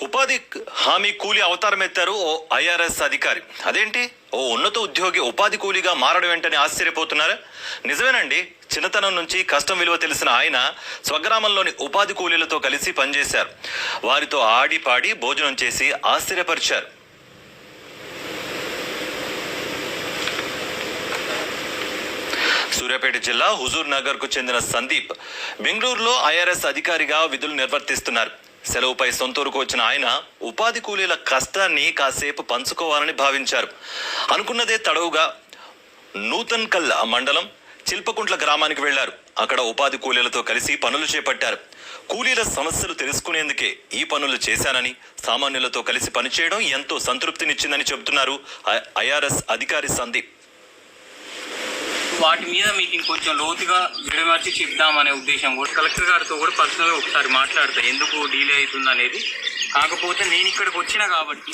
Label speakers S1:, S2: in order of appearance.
S1: ఉపాధి హామీ కూలీ అవతారం ఎత్తారు ఓ ఐఆర్ఎస్ అధికారి. అదేంటి, ఓ ఉన్నత ఉద్యోగి ఉపాధి కూలీగా మారడం ఏంటని ఆశ్చర్యపోతున్నారా? నిజమేనండి. చిన్నతనం నుంచి కష్టం విలువ తెలిసిన ఆయన స్వగ్రామంలోని ఉపాధి కూలీలతో కలిసి పనిచేశారు. వారితో ఆడి పాడి భోజనం చేసి ఆశ్చర్యపరిచారు. సూర్యాపేట జిల్లా హుజూర్ నగర్ కు చెందిన సందీప్ బెంగళూరులో ఐఆర్ఎస్ అధికారిగా విధులు నిర్వర్తిస్తున్నారు. సెలవుపై సొంతూరుకు వచ్చిన ఆయన ఉపాధి కూలీల కష్టాన్ని కాసేపు పంచుకోవాలని భావించారు. అనుకున్నదే తడవుగా నూతన్ కల్ మండలం చిల్పకుంట్ల గ్రామానికి వెళ్లారు. అక్కడ ఉపాధి కూలీలతో కలిసి పనులు చేపట్టారు. కూలీల సమస్యలు తెలుసుకునేందుకే ఈ పనులు చేశానని, సామాన్యులతో కలిసి పనిచేయడం ఎంతో సంతృప్తినిచ్చిందని చెబుతున్నారు ఐఆర్ఎస్ అధికారి సందీప్.
S2: వాటి మీద మీకు ఇంకొంచెం లోతుగా విడమర్చి చెప్దామనే ఉద్దేశం కూడా కలెక్టర్ గారితో కూడా పర్సనల్గా ఒకసారి మాట్లాడతా ఎందుకు డిలే అవుతుంది అనేది. కాకపోతే నేను ఇక్కడికి వచ్చినా కాబట్టి